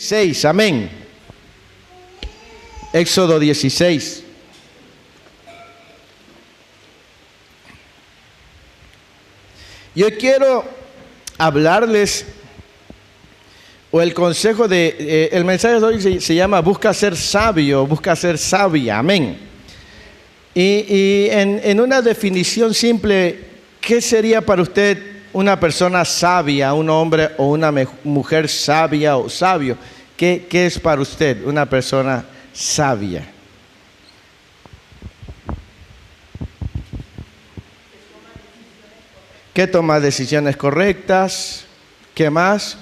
16, amén. Éxodo 16. Yo quiero hablarles, o el consejo de, el mensaje de hoy se llama busca ser sabio, busca ser sabia, amén. Y en una definición simple, ¿qué sería para usted una persona sabia, un hombre o una mujer sabia o sabio? ¿Qué es para usted una persona sabia? Que toma decisiones correctas. ¿Qué más?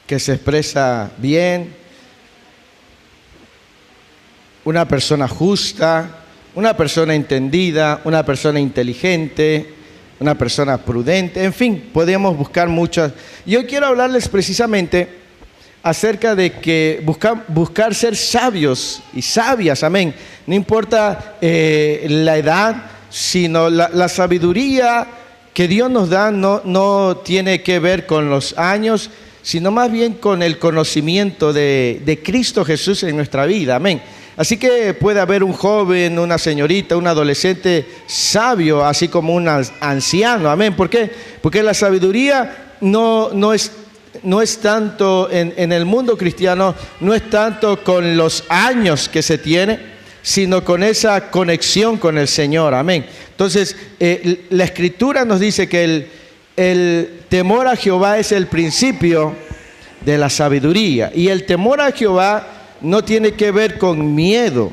Que se expresa bien. Una persona justa, una persona entendida, una persona inteligente, una persona prudente. En fin, podemos buscar muchas. Yo quiero hablarles precisamente acerca de que buscar ser sabios y sabias, amén. No importa la edad, sino la sabiduría que Dios nos da no tiene que ver con los años, sino más bien con el conocimiento de Cristo Jesús en nuestra vida, amén. Así que puede haber un joven, una señorita, un adolescente sabio, así como un anciano, amén. ¿Por qué? Porque la sabiduría no es tanto en el mundo cristiano, no es tanto con los años que se tiene, sino con esa conexión con el Señor, amén. Entonces, la Escritura nos dice que el temor a Jehová es el principio de la sabiduría. Y el temor a Jehová no tiene que ver con miedo,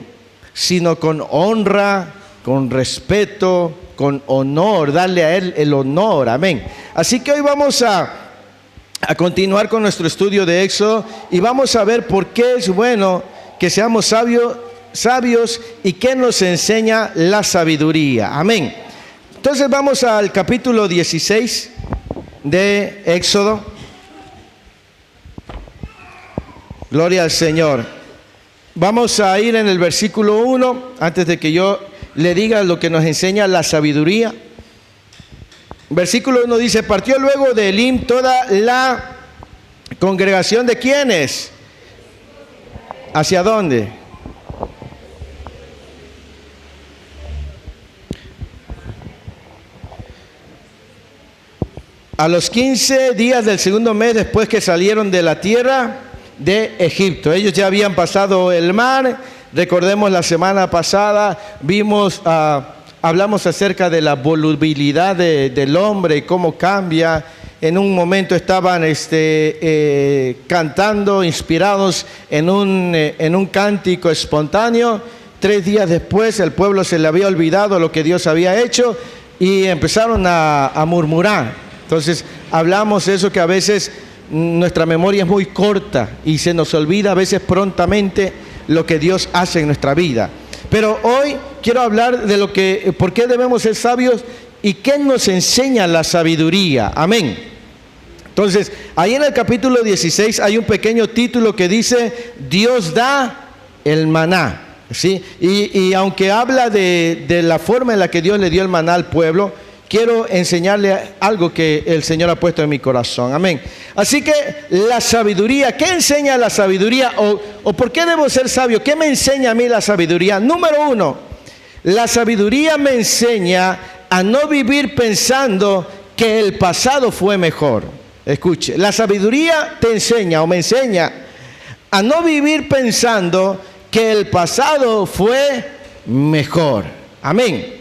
sino con honra, con respeto, con honor, darle a Él el honor, amén. Así que hoy vamos a continuar con nuestro estudio de Éxodo y vamos a ver por qué es bueno que seamos sabios y qué nos enseña la sabiduría, amén. Entonces vamos al capítulo 16 de Éxodo. Gloria al Señor. Vamos a ir en el versículo 1, antes de que yo le diga lo que nos enseña la sabiduría. Versículo 1 dice: partió luego de Elim toda la congregación de ¿quiénes? ¿Hacia dónde? A los 15 días del segundo mes después que salieron de la tierra de Egipto. Ellos ya habían pasado el mar. Recordemos la semana pasada, hablamos acerca de la volubilidad del hombre y cómo cambia. En un momento estaban cantando, inspirados en un cántico espontáneo. 3 días después el pueblo se le había olvidado lo que Dios había hecho y empezaron a murmurar. Entonces hablamos eso, que a veces nuestra memoria es muy corta y se nos olvida a veces prontamente lo que Dios hace en nuestra vida. Pero hoy quiero hablar de por qué debemos ser sabios y qué nos enseña la sabiduría. Amén. Entonces, ahí en el capítulo 16 hay un pequeño título que dice: Dios da el maná. ¿Sí? Y aunque habla de la forma en la que Dios le dio el maná al pueblo, quiero enseñarle algo que el Señor ha puesto en mi corazón. Amén. Así que la sabiduría, ¿qué enseña la sabiduría? ¿O por qué debo ser sabio? ¿Qué me enseña a mí la sabiduría? Número 1, la sabiduría me enseña a no vivir pensando que el pasado fue mejor. Escuche, la sabiduría te enseña o me enseña a no vivir pensando que el pasado fue mejor. Amén.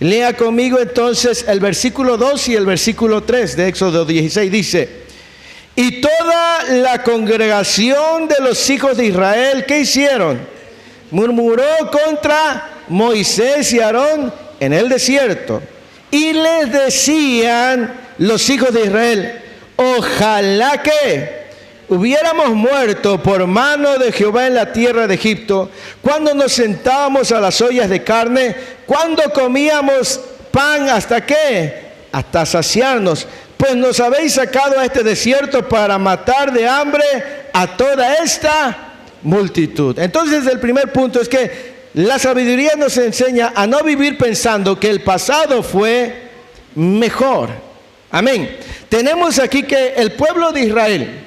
Lea conmigo entonces el versículo 2 y el versículo 3 de Éxodo 16. Dice: y toda la congregación de los hijos de Israel, ¿qué hicieron? Murmuró contra Moisés y Aarón en el desierto. Y les decían los hijos de Israel: ojalá que hubiéramos muerto por mano de Jehová en la tierra de Egipto, cuando nos sentábamos a las ollas de carne, cuando comíamos pan, ¿hasta qué? Hasta saciarnos. Pues nos habéis sacado a este desierto para matar de hambre a toda esta multitud. Entonces el primer punto es que la sabiduría nos enseña a no vivir pensando que el pasado fue mejor. Amén. Tenemos aquí que el pueblo de Israel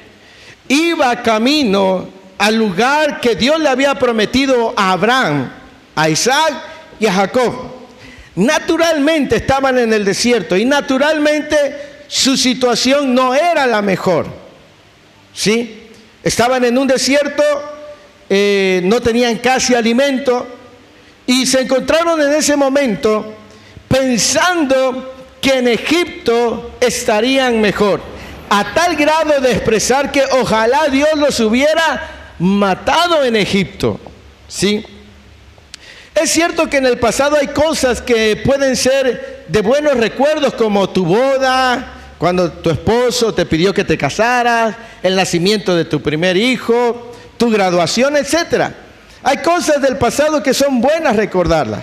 iba camino al lugar que Dios le había prometido a Abraham, a Isaac y a Jacob. Naturalmente estaban en el desierto y naturalmente su situación no era la mejor. ¿Sí? Estaban en un desierto, no tenían casi alimento y se encontraron en ese momento pensando que en Egipto estarían mejor, a tal grado de expresar que ojalá Dios los hubiera matado en Egipto. ¿Sí? Es cierto que en el pasado hay cosas que pueden ser de buenos recuerdos, como tu boda, cuando tu esposo te pidió que te casaras, el nacimiento de tu primer hijo, tu graduación, etc. Hay cosas del pasado que son buenas recordarlas,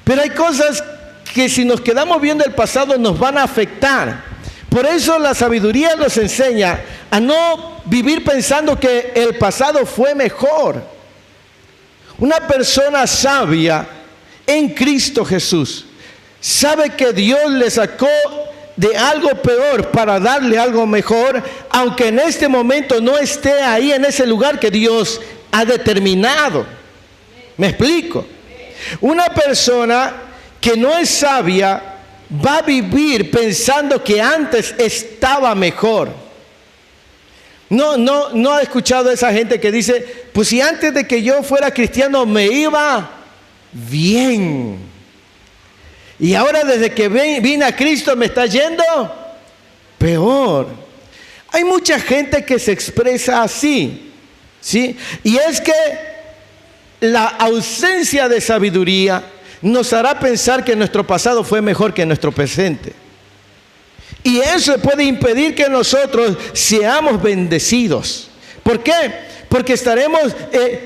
pero hay cosas que si nos quedamos viendo el pasado nos van a afectar. Por eso la sabiduría nos enseña a no vivir pensando que el pasado fue mejor. Una persona sabia en Cristo Jesús sabe que Dios le sacó de algo peor para darle algo mejor, aunque en este momento no esté ahí en ese lugar que Dios ha determinado. ¿Me explico? Una persona que no es sabia va a vivir pensando que antes estaba mejor. No ha escuchado a esa gente que dice, pues si antes de que yo fuera cristiano me iba bien, y ahora desde que vine a Cristo me está yendo peor. Hay mucha gente que se expresa así, ¿sí? Y es que la ausencia de sabiduría nos hará pensar que nuestro pasado fue mejor que nuestro presente. Y eso puede impedir que nosotros seamos bendecidos. ¿Por qué? Porque estaremos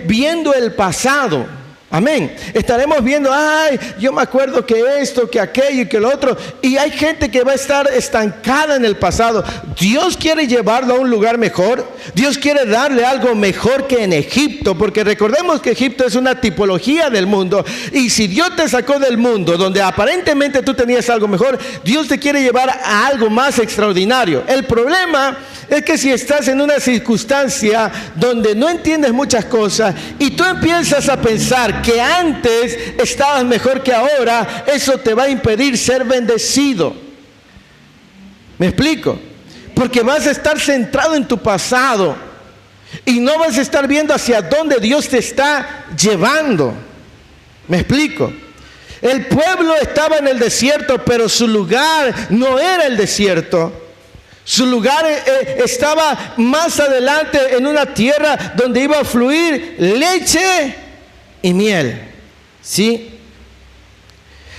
viendo el pasado. Amén. Estaremos viendo, ay, yo me acuerdo que esto, que aquello y que lo otro. Y hay gente que va a estar estancada en el pasado. Dios quiere llevarlo a un lugar mejor. Dios quiere darle algo mejor que en Egipto. Porque recordemos que Egipto es una tipología del mundo. Y si Dios te sacó del mundo donde aparentemente tú tenías algo mejor, Dios te quiere llevar a algo más extraordinario. El problema es que si estás en una circunstancia donde no entiendes muchas cosas y tú empiezas a pensar que antes estabas mejor que ahora, eso te va a impedir ser bendecido. ¿Me explico? Porque vas a estar centrado en tu pasado y no vas a estar viendo hacia dónde Dios te está llevando. ¿Me explico? El pueblo estaba en el desierto, pero su lugar no era el desierto. Su lugar estaba más adelante en una tierra donde iba a fluir leche y miel. ¿Sí?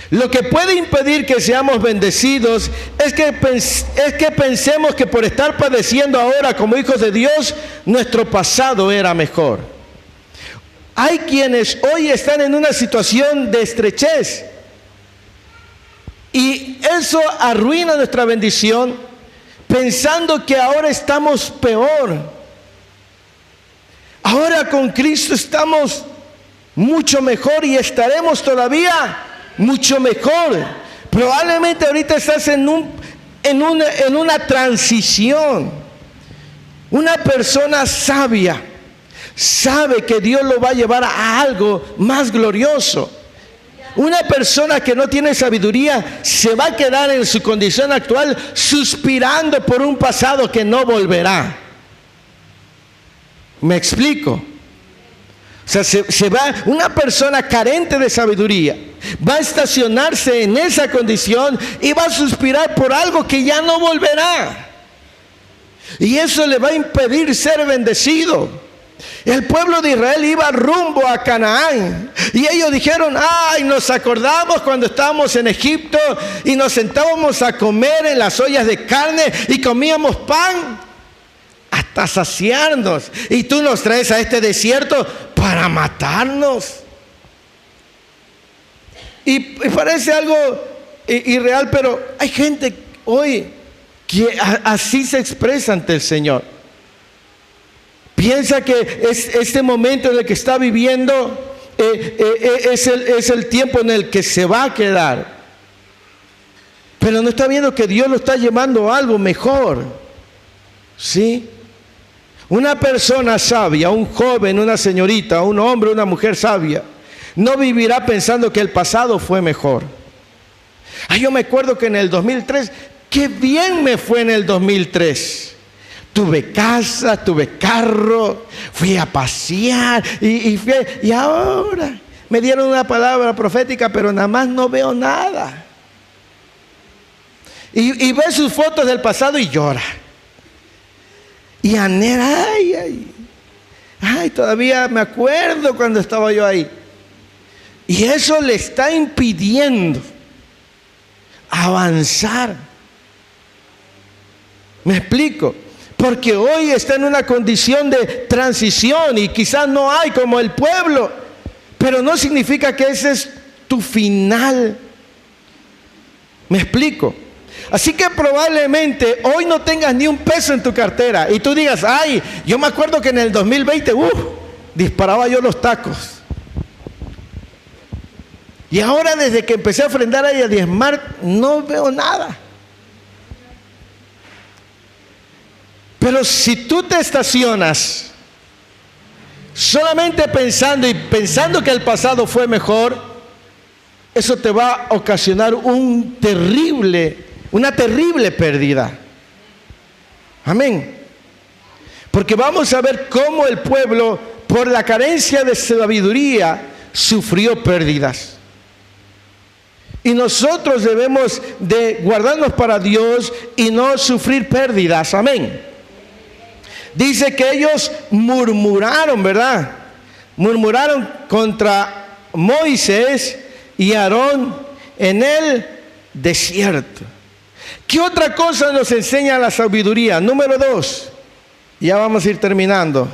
Lo que puede impedir que seamos bendecidos es que pensemos que por estar padeciendo ahora como hijos de Dios, nuestro pasado era mejor. Hay quienes hoy están en una situación de estrechez y eso arruina nuestra bendición, pensando que ahora estamos peor. Ahora con Cristo estamos mucho mejor y estaremos todavía mucho mejor. Probablemente ahorita estás en una transición. Una persona sabia sabe que Dios lo va a llevar a algo más glorioso. Una persona que no tiene sabiduría se va a quedar en su condición actual suspirando por un pasado que no volverá. ¿Me explico? O sea, una persona carente de sabiduría va a estacionarse en esa condición y va a suspirar por algo que ya no volverá. Y eso le va a impedir ser bendecido. El pueblo de Israel iba rumbo a Canaán y ellos dijeron, ay, nos acordamos cuando estábamos en Egipto y nos sentábamos a comer en las ollas de carne y comíamos pan hasta saciarnos, y tú nos traes a este desierto para matarnos. Y parece algo irreal, pero hay gente hoy que así se expresa ante el Señor. Piensa que este momento en el que está viviendo es el tiempo en el que se va a quedar. Pero no está viendo que Dios lo está llevando a algo mejor. ¿Sí? Una persona sabia, un joven, una señorita, un hombre, una mujer sabia, no vivirá pensando que el pasado fue mejor. Yo me acuerdo que en el 2003, qué bien me fue en el 2003. Tuve casa, tuve carro, fui a pasear y ahora me dieron una palabra profética, pero nada más no veo nada. Y ve sus fotos del pasado y llora. Y anhela, ay, todavía me acuerdo cuando estaba yo ahí. Y eso le está impidiendo avanzar. ¿Me explico? Porque hoy está en una condición de transición y quizás no hay como el pueblo, pero no significa que ese es tu final. ¿Me explico? Así que probablemente hoy no tengas ni un peso en tu cartera y tú digas, ay, yo me acuerdo que en el 2020, disparaba yo los tacos. Y ahora desde que empecé a ofrendar y a diezmar, no veo nada. Pero si tú te estacionas solamente pensando que el pasado fue mejor, eso te va a ocasionar una terrible pérdida. Amén. Porque vamos a ver cómo el pueblo, por la carencia de sabiduría, sufrió pérdidas. Y nosotros debemos de guardarnos para Dios y no sufrir pérdidas. Amén. Dice que ellos murmuraron, ¿verdad? Murmuraron contra Moisés y Aarón en el desierto. ¿Qué otra cosa nos enseña la sabiduría? Número 2. Ya vamos a ir terminando.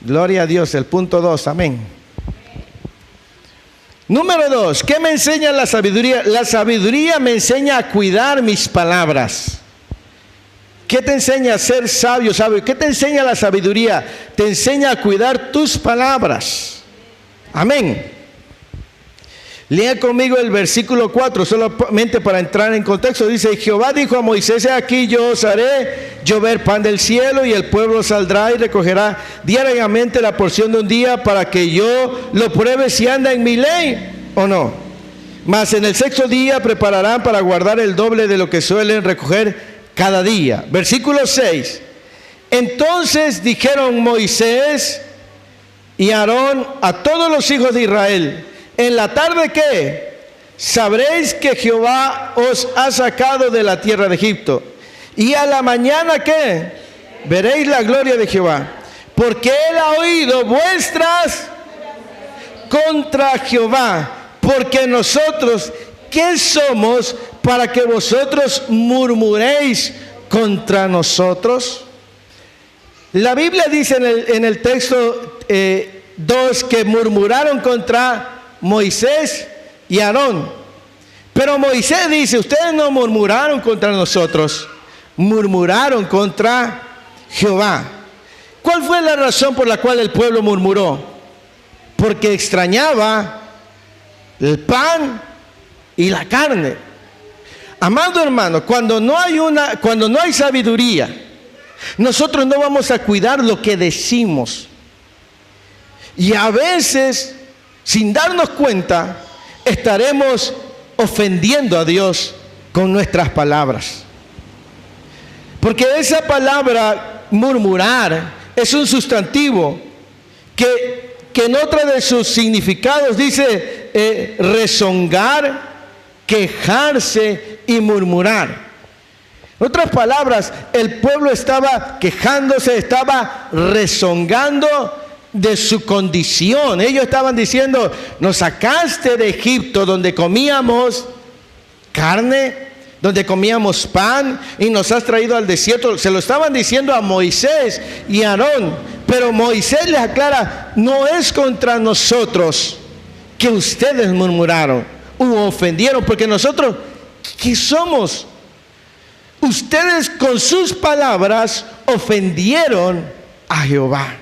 Gloria a Dios, el punto 2, amén. Número 2, ¿qué me enseña la sabiduría? La sabiduría me enseña a cuidar mis palabras. ¿Qué te enseña a ser sabio? ¿Qué te enseña la sabiduría? Te enseña a cuidar tus palabras. Amén. Lea conmigo el versículo 4, solamente para entrar en contexto. Dice, Jehová dijo a Moisés, aquí yo os haré llover pan del cielo y el pueblo saldrá y recogerá diariamente la porción de un día para que yo lo pruebe si anda en mi ley o no. Mas en el 6º día prepararán para guardar el doble de lo que suelen recoger cada día. Versículo 6. Entonces dijeron Moisés y Aarón a todos los hijos de Israel, en la tarde ¿qué? Sabréis que Jehová os ha sacado de la tierra de Egipto. Y a la mañana ¿qué? Veréis la gloria de Jehová, porque él ha oído vuestras contra Jehová. Porque nosotros, ¿qué somos para que vosotros murmuréis contra nosotros? La Biblia dice en el texto 2 que murmuraron contra Moisés y Aarón. Pero Moisés dice, ustedes no murmuraron contra nosotros, murmuraron contra Jehová. ¿Cuál fue la razón por la cual el pueblo murmuró? Porque extrañaba el pan y la carne. Amado hermano, cuando no hay sabiduría, nosotros no vamos a cuidar lo que decimos. Y a veces, sin darnos cuenta, estaremos ofendiendo a Dios con nuestras palabras. Porque esa palabra murmurar es un sustantivo que en otra de sus significados dice rezongar, quejarse y murmurar. En otras palabras, el pueblo estaba quejándose, estaba rezongando de su condición. Ellos estaban diciendo, nos sacaste de Egipto donde comíamos carne, donde comíamos pan y nos has traído al desierto. Se lo estaban diciendo a Moisés y a Aarón, pero Moisés les aclara, no es contra nosotros que ustedes murmuraron o ofendieron, porque nosotros, ¿qué somos? Ustedes con sus palabras ofendieron a Jehová.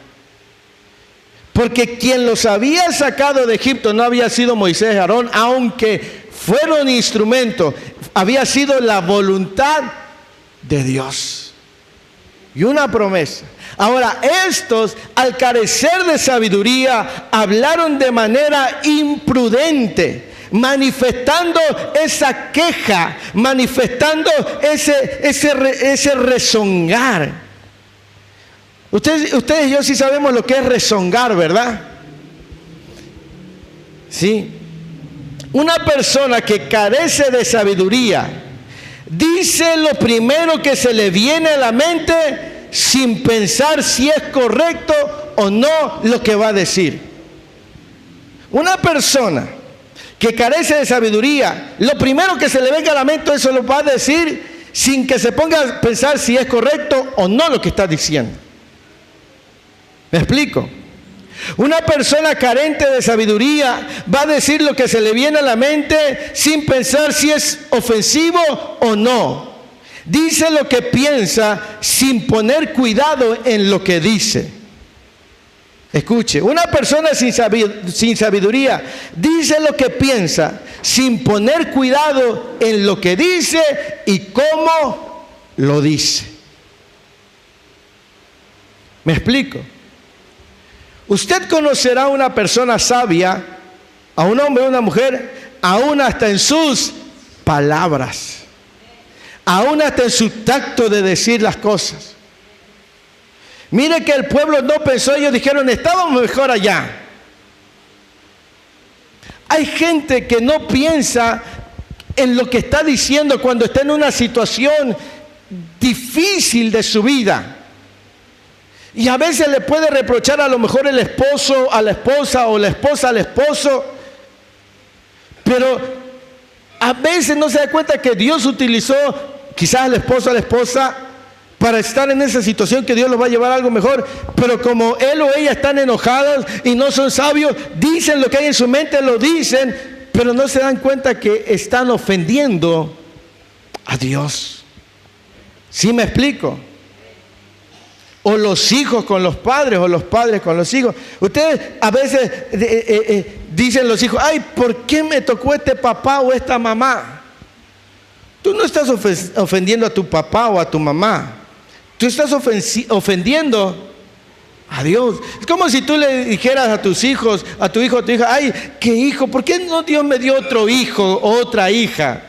Porque quien los había sacado de Egipto no había sido Moisés y Aarón, aunque fueron instrumentos, había sido la voluntad de Dios. Y una promesa. Ahora, estos, al carecer de sabiduría, hablaron de manera imprudente, manifestando esa queja, manifestando ese rezongar. Ustedes y yo sí sabemos lo que es rezongar, ¿verdad? Sí. Una persona que carece de sabiduría dice lo primero que se le viene a la mente sin pensar si es correcto o no lo que va a decir. Una persona que carece de sabiduría, lo primero que se le venga a la mente, eso lo va a decir sin que se ponga a pensar si es correcto o no lo que está diciendo. ¿Me explico? Una persona carente de sabiduría va a decir lo que se le viene a la mente sin pensar si es ofensivo o no. Dice lo que piensa sin poner cuidado en lo que dice. Escuche, una persona sin sabiduría dice lo que piensa sin poner cuidado en lo que dice y cómo lo dice. ¿Me explico? Usted conocerá a una persona sabia, a un hombre o una mujer, aún hasta en sus palabras, aún hasta en su tacto de decir las cosas. Mire que el pueblo no pensó, ellos dijeron, estábamos mejor allá. Hay gente que no piensa en lo que está diciendo cuando está en una situación difícil de su vida. Y a veces le puede reprochar a lo mejor el esposo a la esposa o la esposa al esposo, pero a veces no se da cuenta que Dios utilizó quizás al esposo a la esposa para estar en esa situación, que Dios los va a llevar a algo mejor, pero como él o ella están enojados y no son sabios, dicen lo que hay en su mente, lo dicen, pero no se dan cuenta que están ofendiendo a Dios. ¿Sí me explico? O los hijos con los padres, o los padres con los hijos. Ustedes a veces dicen los hijos, ay, ¿por qué me tocó este papá o esta mamá? Tú no estás ofendiendo a tu papá o a tu mamá. Tú estás ofendiendo a Dios. Es como si tú le dijeras a tus hijos, a tu hijo, a tu hija, ay, ¿qué hijo? ¿Por qué no Dios me dio otro hijo o otra hija?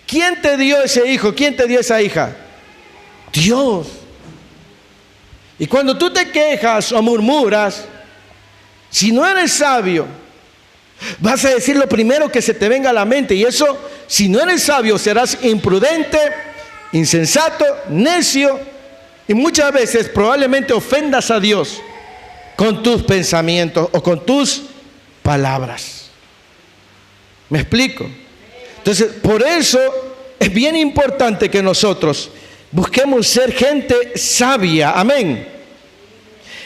¿Quién te dio ese hijo? ¿Quién te dio esa hija? Dios. Y cuando tú te quejas o murmuras, si no eres sabio, vas a decir lo primero que se te venga a la mente. Y eso, si no eres sabio, serás imprudente, insensato, necio, y muchas veces probablemente ofendas a Dios con tus pensamientos o con tus palabras. ¿Me explico? Entonces, por eso es bien importante que nosotros busquemos ser gente sabia. Amén.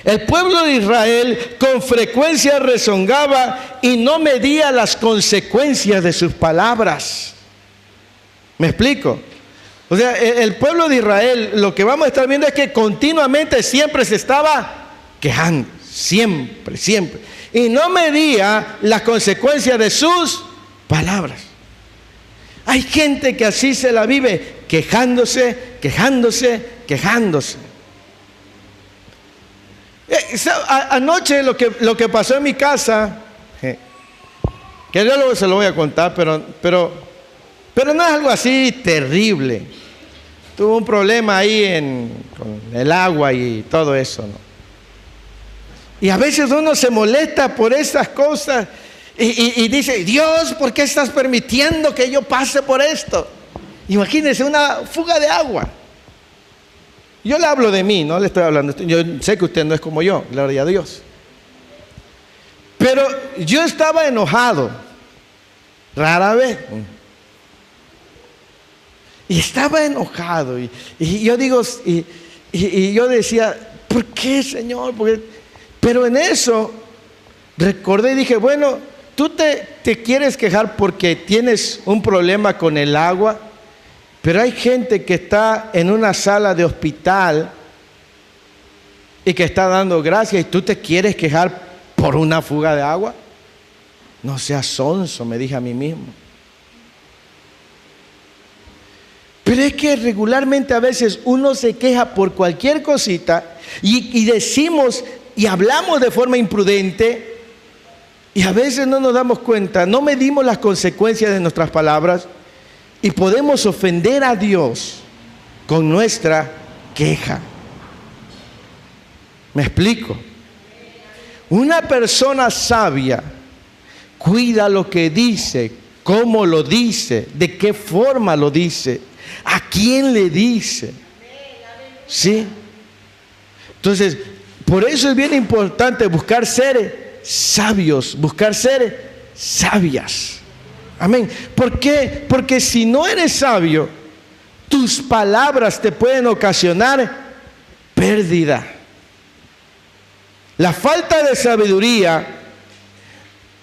El pueblo de Israel con frecuencia rezongaba y no medía las consecuencias de sus palabras. ¿Me explico? O sea, el pueblo de Israel, lo que vamos a estar viendo es que continuamente siempre se estaba quejando. Siempre, siempre. Y no medía las consecuencias de sus palabras. Hay gente que así se la vive, quejándose, quejándose, quejándose. Anoche lo que pasó en mi casa, que yo luego se lo voy a contar, pero no es algo así terrible. Tuve un problema ahí con el agua y todo eso, ¿no? Y a veces uno se molesta por esas cosas y dice, Dios, ¿por qué estás permitiendo que yo pase por esto? Imagínense una fuga de agua. Yo le hablo de mí, no le estoy hablando. Yo sé que usted no es como yo, gloria a Dios. Pero yo estaba enojado, rara vez. Y estaba enojado. Y yo digo, y yo decía, ¿por qué, Señor? Pero en eso recordé y dije, bueno, tú te quieres quejar porque tienes un problema con el agua. Pero hay gente que está en una sala de hospital y que está dando gracias y tú te quieres quejar por una fuga de agua. No seas sonso, me dije a mí mismo. Pero es que regularmente a veces uno se queja por cualquier cosita y decimos y hablamos de forma imprudente y a veces no nos damos cuenta, no medimos las consecuencias de nuestras palabras y podemos ofender a Dios con nuestra queja. ¿Me explico? Una persona sabia cuida lo que dice, cómo lo dice, de qué forma lo dice, a quién le dice. ¿Sí? Entonces, por eso es bien importante buscar ser sabios, buscar ser sabias. Amén. ¿Por qué? Porque si no eres sabio, tus palabras te pueden ocasionar pérdida. La falta de sabiduría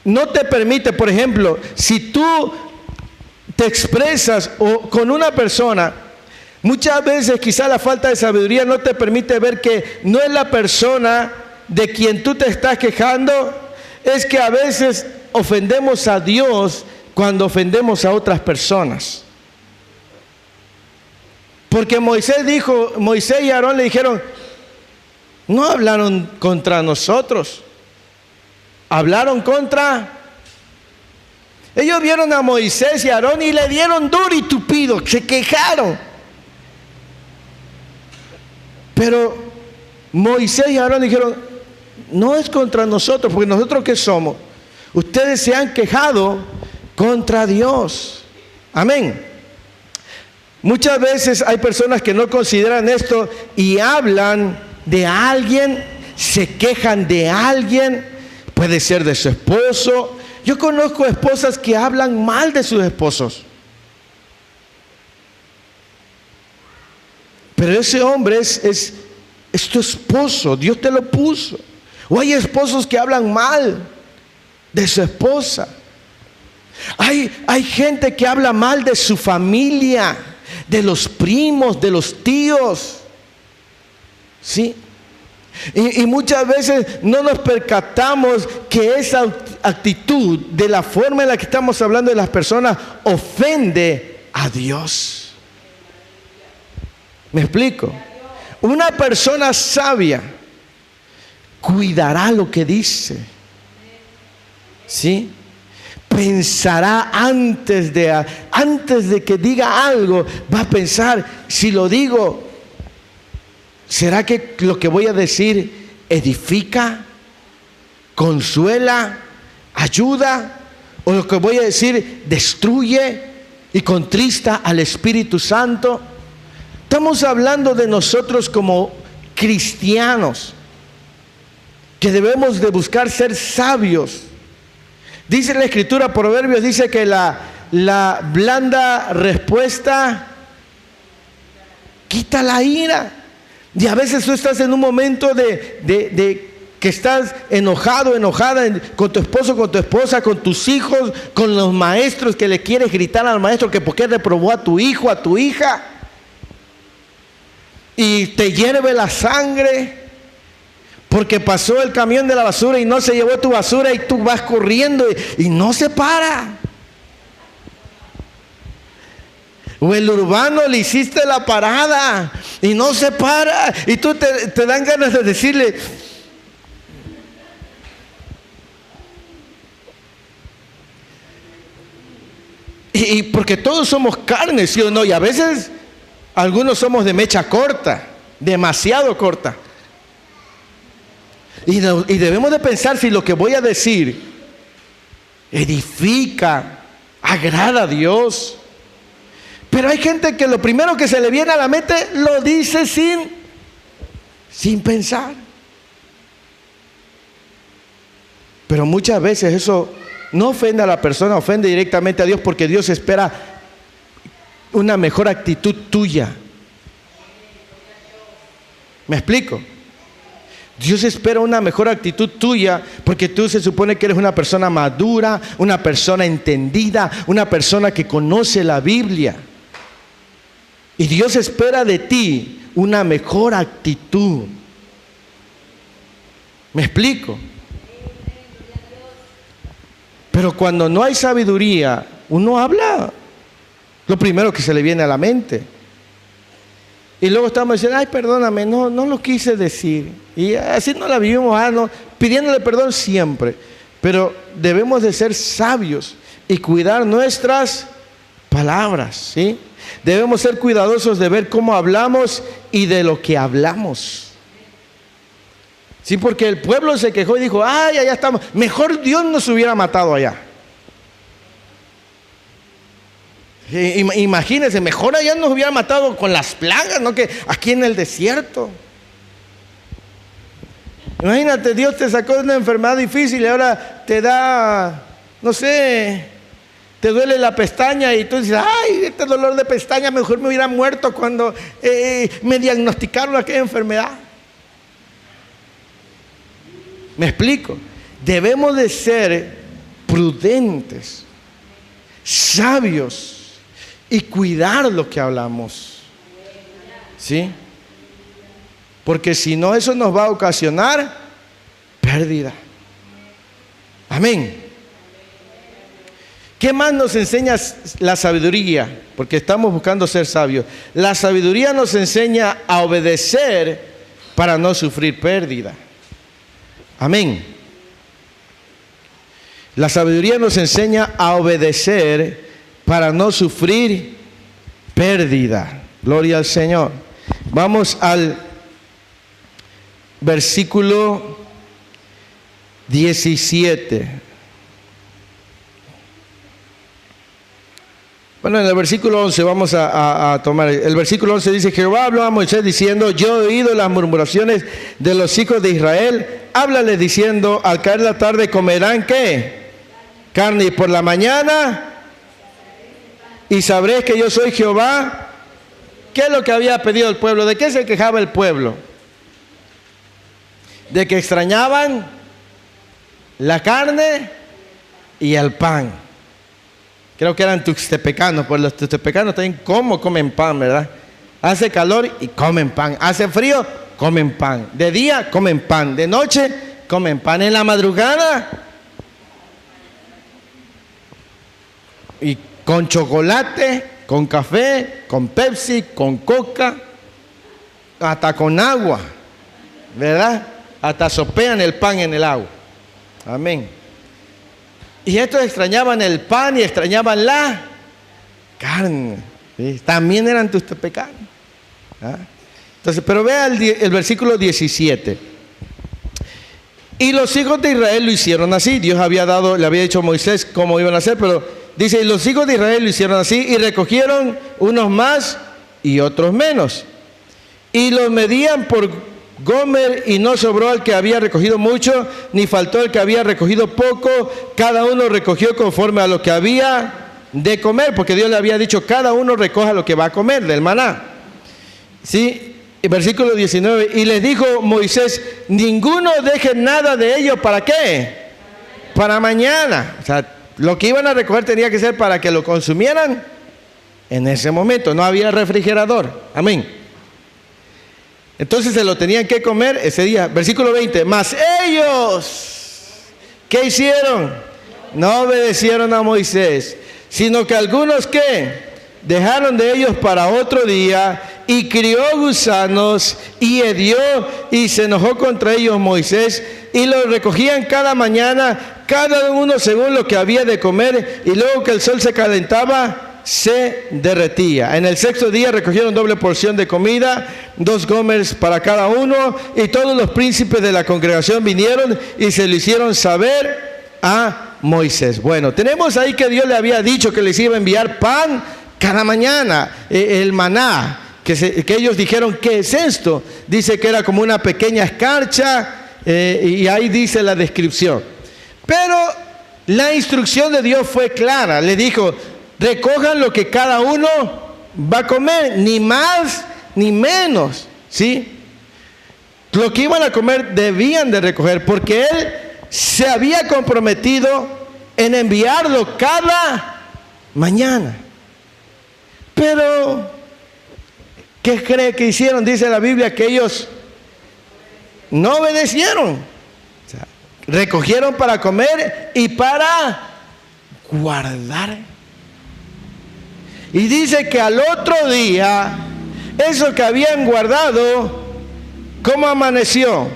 no te permite, por ejemplo, si tú te expresas con una persona, muchas veces quizá la falta de sabiduría no te permite ver que no es la persona de quien tú te estás quejando, es que a veces ofendemos a Dios cuando ofendemos a otras personas. Porque Moisés y Aarón le dijeron, no hablaron contra nosotros, hablaron contra... Ellos vieron a Moisés y a Aarón y le dieron duro y tupido, se quejaron. Pero Moisés y Aarón dijeron, no es contra nosotros, porque nosotros ¿qué somos? Ustedes se han quejado contra Dios. Amén. Muchas veces hay personas que no consideran esto y hablan de alguien, se quejan de alguien, puede ser de su esposo. Yo conozco esposas que hablan mal de sus esposos. Pero ese hombre es tu esposo, Dios te lo puso. O hay esposos que hablan mal de su esposa. Hay gente que habla mal de su familia, de los primos, de los tíos. ¿Sí? Y muchas veces no nos percatamos que esa actitud, de la forma en la que estamos hablando de las personas, ofende a Dios. ¿Me explico? Una persona sabia cuidará lo que dice. ¿Sí? Pensará antes de que diga algo, va a pensar, si lo digo, ¿será que lo que voy a decir edifica, consuela, ayuda? ¿O lo que voy a decir destruye y contrista al Espíritu Santo? Estamos hablando de nosotros como cristianos, que debemos de buscar ser sabios. Dice la Escritura, Proverbios dice que la blanda respuesta quita la ira. Y a veces tú estás en un momento de que estás enojado, enojada con tu esposo, con tu esposa, con tus hijos, con los maestros, que le quieres gritar al maestro que por qué reprobó a tu hijo, a tu hija. Y te hierve la sangre porque pasó el camión de la basura y no se llevó tu basura y tú vas corriendo y no se para. O el urbano le hiciste la parada y no se para y tú te dan ganas de decirle, y porque todos somos carne, ¿sí o no? Y a veces algunos somos de mecha corta, demasiado corta. Y debemos de pensar si lo que voy a decir edifica, agrada a Dios. Pero hay gente que lo primero que se le viene a la mente lo dice sin pensar. Pero muchas veces eso no ofende a la persona, ofende directamente a Dios, porque Dios espera una mejor actitud tuya. ¿Me explico? Dios espera una mejor actitud tuya porque tú se supone que eres una persona madura, una persona entendida, una persona que conoce la Biblia. Y Dios espera de ti una mejor actitud. ¿Me explico? Pero cuando no hay sabiduría, uno habla lo primero que se le viene a la mente. Y luego estamos diciendo, ay, perdóname, no lo quise decir. Y así no la vivimos, pidiéndole perdón siempre. Pero debemos de ser sabios y cuidar nuestras palabras, ¿sí? Debemos ser cuidadosos de ver cómo hablamos y de lo que hablamos. Sí, porque el pueblo se quejó y dijo, ay, allá estamos. Mejor Dios nos hubiera matado allá. Imagínense, mejor allá nos hubiera matado con las plagas, no que aquí en el desierto. Imagínate, Dios te sacó de una enfermedad difícil y ahora te da, no sé, te duele la pestaña y tú dices, ay, este dolor de pestaña, mejor me hubiera muerto cuando me diagnosticaron aquella enfermedad. ¿Me explico? Debemos de ser prudentes, sabios y cuidar lo que hablamos, ¿sí? Porque si no, eso nos va a ocasionar pérdida. Amén. ¿Qué más nos enseña la sabiduría? Porque estamos buscando ser sabios. La sabiduría nos enseña a obedecer para no sufrir pérdida. Amén. La sabiduría nos enseña a obedecer para no sufrir pérdida. Gloria al Señor. Vamos al versículo 17. Bueno, en el versículo 11 vamos a tomar. El versículo 11 dice, Jehová habló a Moisés diciendo, yo he oído las murmuraciones de los hijos de Israel. Háblale diciendo, al caer la tarde comerán, ¿qué? Carne, y por la mañana, y sabréis que yo soy Jehová. ¿Qué es lo que había pedido el pueblo? ¿De qué se quejaba el pueblo? De que extrañaban la carne y el pan. Creo que eran tuxtepecanos, pues los tuxtepecanos también comen pan, ¿verdad? Hace calor y comen pan. Hace frío, comen pan. De día, comen pan. De noche, comen pan. En la madrugada, y con chocolate, con café, con Pepsi, con Coca, hasta con agua, ¿verdad? Hasta sopean el pan en el agua. Amén. Y estos extrañaban el pan y extrañaban la carne. ¿Sí? También eran tuxtepecanos. ¿Ah? Entonces, pero vea el versículo 17. Y los hijos de Israel lo hicieron así. Dios le había dicho a Moisés cómo iban a hacer, pero dice, y los hijos de Israel lo hicieron así y recogieron unos más y otros menos. Y los medían por Gomer y no sobró el que había recogido mucho, ni faltó el que había recogido poco. Cada uno recogió conforme a lo que había de comer, porque Dios le había dicho, cada uno recoja lo que va a comer del maná. ¿Sí? Versículo 19, y les dijo Moisés, ninguno deje nada de ello, ¿para qué? Para mañana. O sea, lo que iban a recoger tenía que ser para que lo consumieran en ese momento. No había refrigerador. Amén. Entonces se lo tenían que comer ese día. Versículo 20. Mas ellos, ¿qué hicieron? No obedecieron a Moisés, sino que algunos, ¿qué? Dejaron de ellos para otro día, y crió gusanos, y hedió, y se enojó contra ellos Moisés, y los recogían cada mañana, cada uno según lo que había de comer, y luego que el sol se calentaba, se derretía. En el sexto día recogieron doble porción de comida, 2 gomers para cada uno, y todos los príncipes de la congregación vinieron y se lo hicieron saber a Moisés. Bueno, tenemos ahí que Dios le había dicho que les iba a enviar pan cada mañana, el maná, que ellos dijeron, ¿qué es esto? Dice que era como una pequeña escarcha, y ahí dice la descripción. Pero la instrucción de Dios fue clara, le dijo, recojan lo que cada uno va a comer, ni más ni menos, ¿sí? Lo que iban a comer debían de recoger, porque Él se había comprometido en enviarlo cada mañana. Pero, ¿qué cree que hicieron? Dice la Biblia que ellos no obedecieron. O sea, recogieron para comer y para guardar. Y dice que al otro día Eso que habían guardado, ¿cómo amaneció?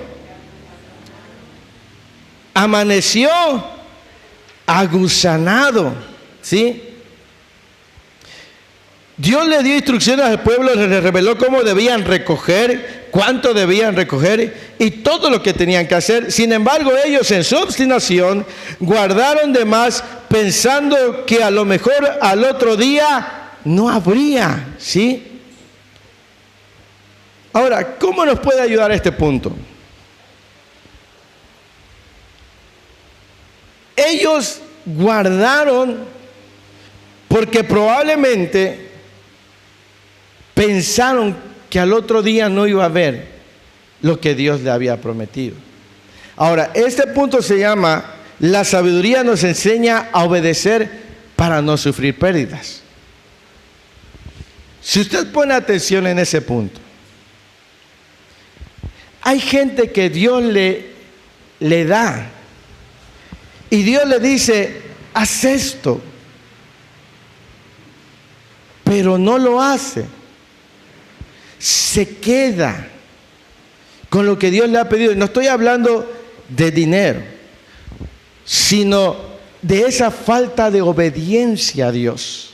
Amaneció agusanado, ¿sí? Dios le dio instrucciones al pueblo, les reveló cómo debían recoger, cuánto debían recoger y todo lo que tenían que hacer. Sin embargo, ellos en su obstinación guardaron de más, pensando que a lo mejor al otro día no habría, ¿sí? Ahora, ¿cómo nos puede ayudar este punto? Ellos guardaron porque probablemente pensaron que al otro día no iba a haber lo que Dios le había prometido. Ahora, este punto se llama: la sabiduría nos enseña a obedecer para no sufrir pérdidas. Si usted pone atención en ese punto, hay gente que Dios le da y Dios le dice: haz esto, pero no lo hace. Se queda con lo que Dios le ha pedido. No estoy hablando de dinero, sino de esa falta de obediencia a Dios.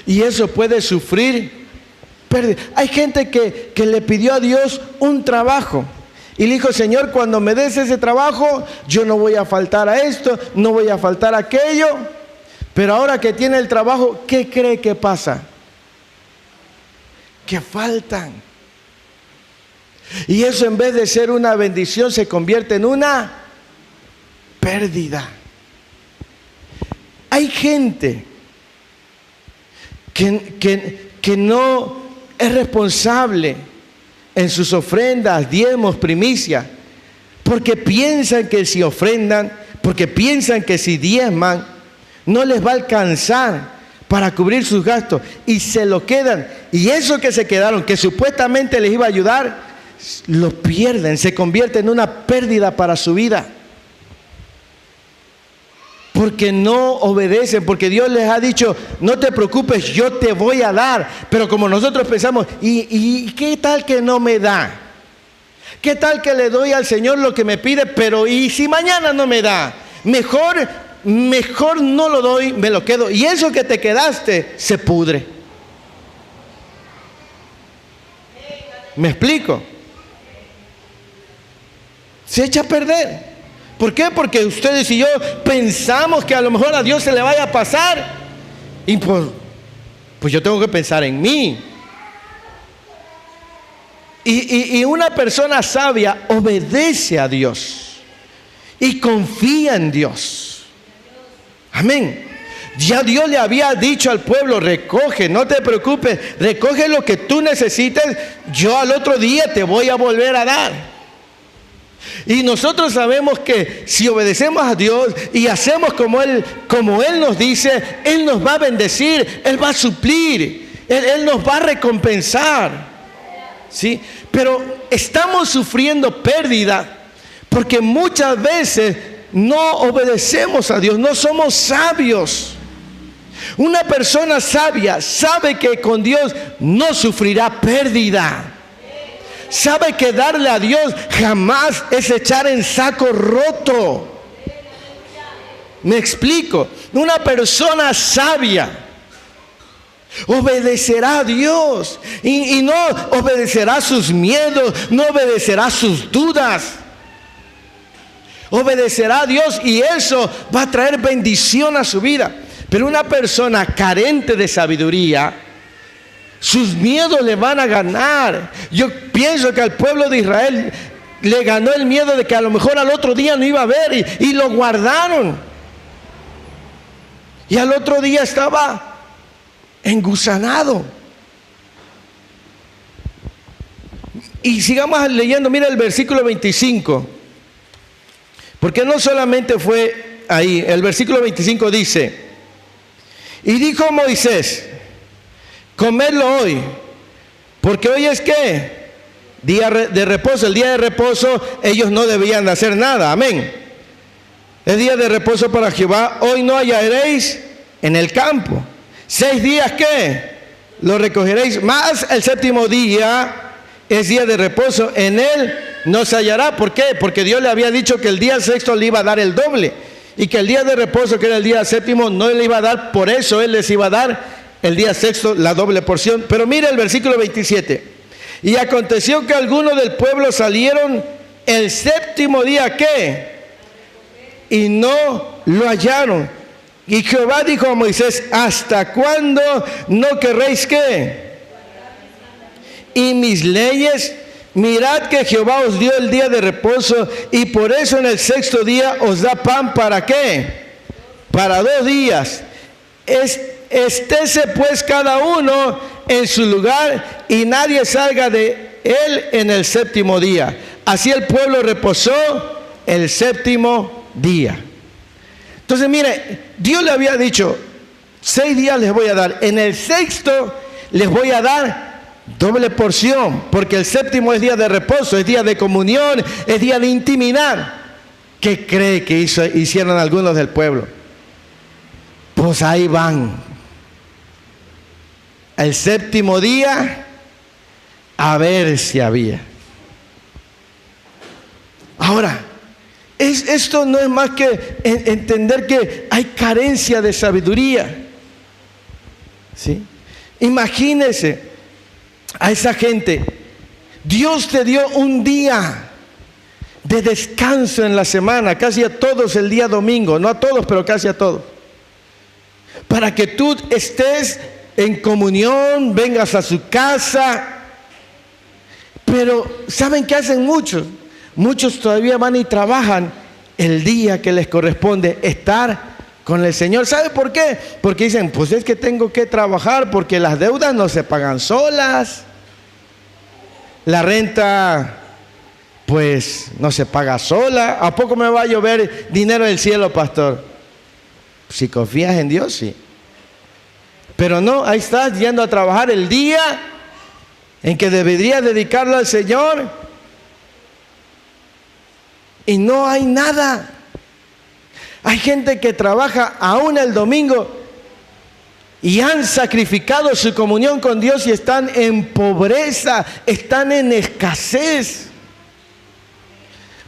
Y eso puede sufrir pérdida. Hay gente que le pidió a Dios un trabajo y le dijo: Señor, cuando me des ese trabajo, yo no voy a faltar a esto, no voy a faltar a aquello. Pero ahora que tiene el trabajo, ¿qué cree que pasa? Que faltan. Y eso, en vez de ser una bendición, se convierte en una pérdida. Hay gente que no es responsable en sus ofrendas, diezmos, primicias, porque piensan que si ofrendan, porque piensan que si diezman, no les va a alcanzar para cubrir sus gastos, y se lo quedan. Y eso que se quedaron, que supuestamente les iba a ayudar, lo pierden, se convierte en una pérdida para su vida. Porque no obedecen, porque Dios les ha dicho: no te preocupes, yo te voy a dar. Pero como nosotros pensamos: ¿y qué tal que no me da? ¿Qué tal que le doy al Señor lo que me pide, pero y si mañana no me da? Mejor no lo doy, me lo quedo. Y eso que te quedaste se pudre. ¿Me explico? Se echa a perder. ¿Por qué? Porque ustedes y yo pensamos que a lo mejor a Dios se le vaya a pasar. Y pues yo tengo que pensar en mí. Y una persona sabia obedece a Dios y confía en Dios. Amén. Ya Dios le había dicho al pueblo: recoge, no te preocupes, recoge lo que tú necesites, yo al otro día te voy a volver a dar. Y nosotros sabemos que si obedecemos a Dios y hacemos como Él nos dice, Él nos va a bendecir, Él va a suplir, Él nos va a recompensar, ¿sí? Pero estamos sufriendo pérdida porque muchas veces no obedecemos a Dios, no somos sabios. Una persona sabia sabe que con Dios no sufrirá pérdida. Sabe que darle a Dios jamás es echar en saco roto. ¿Me explico? Una persona sabia obedecerá a Dios y no obedecerá sus miedos, no obedecerá sus dudas. Obedecerá a Dios y eso va a traer bendición a su vida. Pero una persona carente de sabiduría, sus miedos le van a ganar. Yo pienso que al pueblo de Israel le ganó el miedo de que a lo mejor al otro día no iba a haber y lo guardaron. Y al otro día estaba engusanado. Y sigamos leyendo, mira el versículo 25. Porque no solamente fue ahí, el versículo 25 dice: y dijo Moisés: comedlo hoy, porque hoy es ¿qué? Día de reposo. El día de reposo ellos no debían de hacer nada, amén. Es día de reposo para Jehová, hoy no hallaréis en el campo. 6 días ¿qué? lo recogeréis. Mas el séptimo día es día de reposo, en él no se hallará. ¿Por qué? Porque Dios le había dicho que el día sexto le iba a dar el doble, y que el día de reposo, que era el día séptimo, no le iba a dar. Por eso él les iba a dar el día sexto la doble porción. Pero mire el versículo 27. Y aconteció que algunos del pueblo salieron el séptimo día, ¿qué? Y no lo hallaron. Y Jehová dijo a Moisés: ¿hasta cuándo no querréis qué? Y mis leyes. Mirad que Jehová os dio el día de reposo, y por eso en el sexto día os da pan. ¿Para qué? Para 2 días. Estése pues cada uno en su lugar, y nadie salga de él en el séptimo día. Así el pueblo reposó el séptimo día. Entonces mire, Dios le había dicho: 6 días les voy a dar, en el sexto les voy a dar doble porción, porque el séptimo es día de reposo, es día de comunión, es día de intimidad. ¿Qué cree que hicieron algunos del pueblo? Pues ahí van, el séptimo día, a ver si había. Ahora, esto no es más que entender que hay carencia de sabiduría, ¿sí? Imagínese a esa gente. Dios te dio un día de descanso en la semana, casi a todos el día domingo, no a todos, pero casi a todos, para que tú estés en comunión, vengas a su casa. Pero ¿saben qué hacen muchos? Muchos todavía van y trabajan el día que les corresponde estar con el Señor. ¿Sabe por qué? Porque dicen: pues es que tengo que trabajar porque las deudas no se pagan solas. La renta, pues, no se paga sola. ¿A poco me va a llover dinero del cielo, pastor? Si confías en Dios, sí. Pero no, ahí estás yendo a trabajar el día en que deberías dedicarlo al Señor, y no hay nada. Hay gente que trabaja aún el domingo y han sacrificado su comunión con Dios y están en pobreza, están en escasez,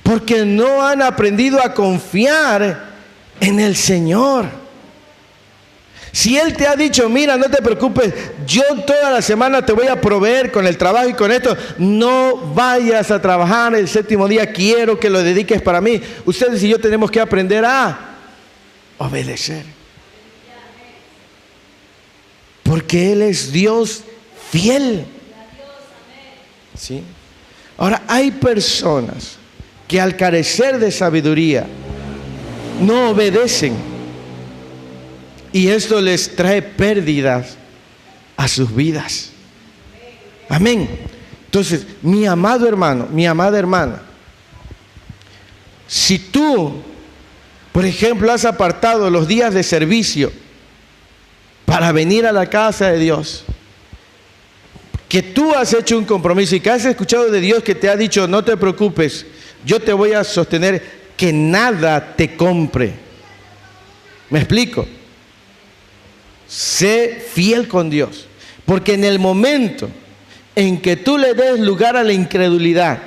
porque no han aprendido a confiar en el Señor. Si Él te ha dicho: mira, no te preocupes, yo toda la semana te voy a proveer con el trabajo y con esto, no vayas a trabajar el séptimo día, quiero que lo dediques para mí. Ustedes y yo tenemos que aprender a obedecer, porque Él es Dios fiel, ¿sí? Ahora, hay personas que al carecer de sabiduría no obedecen, y esto les trae pérdidas a sus vidas. Amén. Entonces, mi amado hermano, mi amada hermana, si tú, por ejemplo, has apartado los días de servicio para venir a la casa de Dios, que tú has hecho un compromiso y que has escuchado de Dios que te ha dicho: no te preocupes, yo te voy a sostener, que nada te compre. ¿Me explico? Sé fiel con Dios, porque en el momento en que tú le des lugar a la incredulidad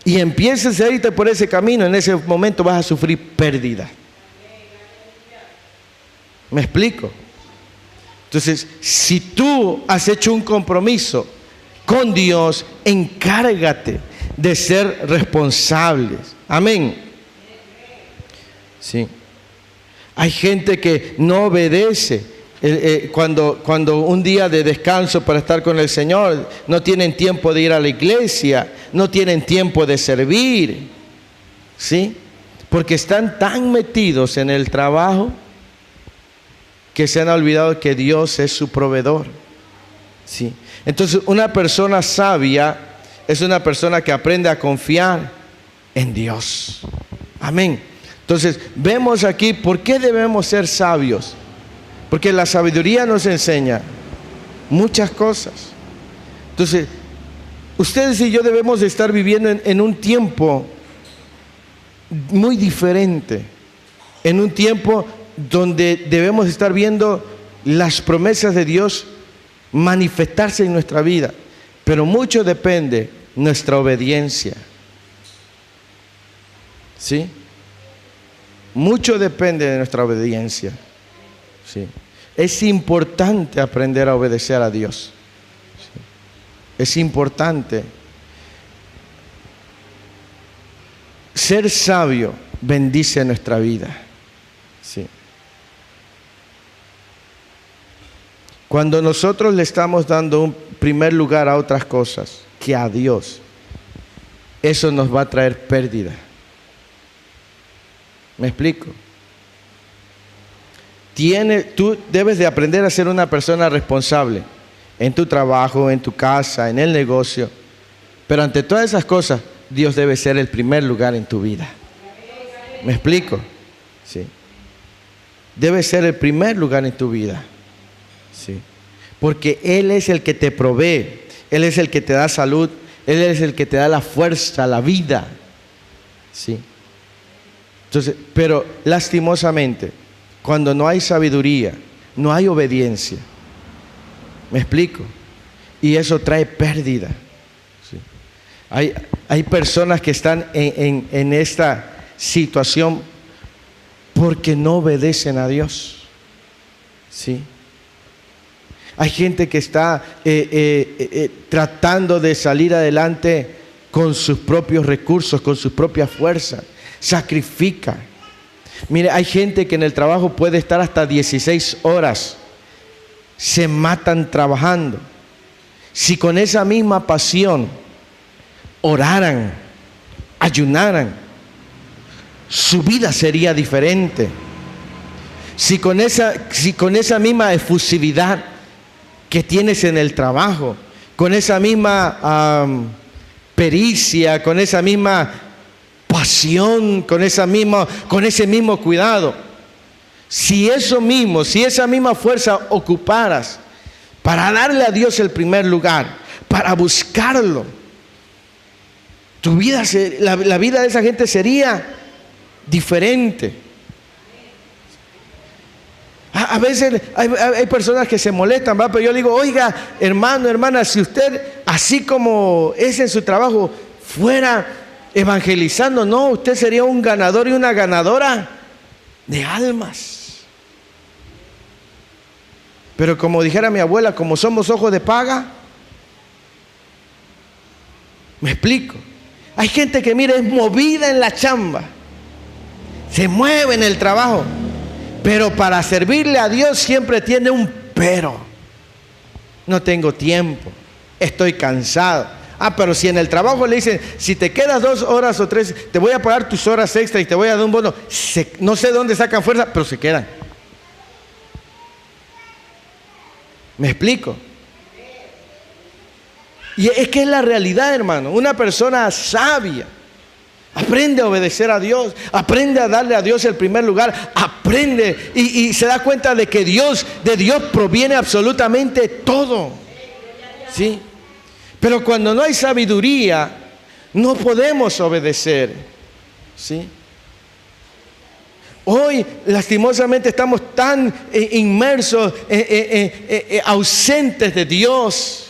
y empieces a irte por ese camino, en ese momento vas a sufrir pérdida. ¿Me explico? Entonces, si tú has hecho un compromiso con Dios, encárgate de ser responsables. Amén. Sí. Hay gente que no obedece cuando un día de descanso para estar con el Señor, no tienen tiempo de ir a la iglesia, no tienen tiempo de servir, ¿sí? Porque están tan metidos en el trabajo que se han olvidado que Dios es su proveedor, ¿sí? Entonces, una persona sabia es una persona que aprende a confiar en Dios. Amén. Entonces, vemos aquí por qué debemos ser sabios. Porque la sabiduría nos enseña muchas cosas. Entonces, ustedes y yo debemos de estar viviendo en un tiempo muy diferente. En un tiempo donde debemos estar viendo las promesas de Dios manifestarse en nuestra vida, pero mucho depende de nuestra obediencia. ¿Sí? Mucho depende de nuestra obediencia. ¿Sí? Es importante aprender a obedecer a Dios. ¿Sí? Es importante. Ser sabio bendice nuestra vida. ¿Sí? Cuando nosotros le estamos dando un primer lugar a otras cosas que a Dios, eso nos va a traer pérdida. ¿Me explico? Tú debes de aprender a ser una persona responsable en tu trabajo, en tu casa, en el negocio. Pero ante todas esas cosas, Dios debe ser el primer lugar en tu vida. ¿Me explico? Sí. Debe ser el primer lugar en tu vida. Sí. Porque Él es el que te provee, Él es el que te da salud, Él es el que te da la fuerza, la vida. Sí. Entonces, pero lastimosamente, cuando no hay sabiduría, no hay obediencia. ¿Me explico? Y eso trae pérdida. Sí. Hay personas que están en esta situación porque no obedecen a Dios. ¿Sí? Hay gente que está tratando de salir adelante con sus propios recursos, con sus propias fuerzas. Sacrifica. Mire, hay gente que en el trabajo puede estar hasta 16 horas. Se matan trabajando. Si con esa misma pasión oraran, ayunaran, su vida sería diferente. Si con esa misma efusividad que tienes en el trabajo, con esa misma pericia, con esa misma pasión, con ese mismo cuidado, si esa misma fuerza ocuparas para darle a Dios el primer lugar, para buscarlo, la vida de esa gente sería diferente. A veces hay personas que se molestan, ¿va? Pero yo le digo, oiga, hermano, hermana, si usted, así como es en su trabajo, fuera evangelizando, no, usted sería un ganador y una ganadora de almas. Pero como dijera mi abuela, como somos ojos de paga, me explico. Hay gente que, mira, es movida en la chamba, se mueve en el trabajo, pero para servirle a Dios siempre tiene un pero. No tengo tiempo, estoy cansado. Pero si en el trabajo le dicen, si te quedas 2 horas o 3, te voy a pagar tus horas extra y te voy a dar un bono. No sé dónde sacan fuerza, pero se quedan. ¿Me explico? Y es que es la realidad, hermano. Una persona sabia aprende a obedecer a Dios, aprende a darle a Dios el primer lugar, aprende y se da cuenta de que de Dios proviene absolutamente todo. ¿Sí? Pero cuando no hay sabiduría, no podemos obedecer. ¿Sí? Hoy, lastimosamente, estamos tan inmersos, ausentes de Dios.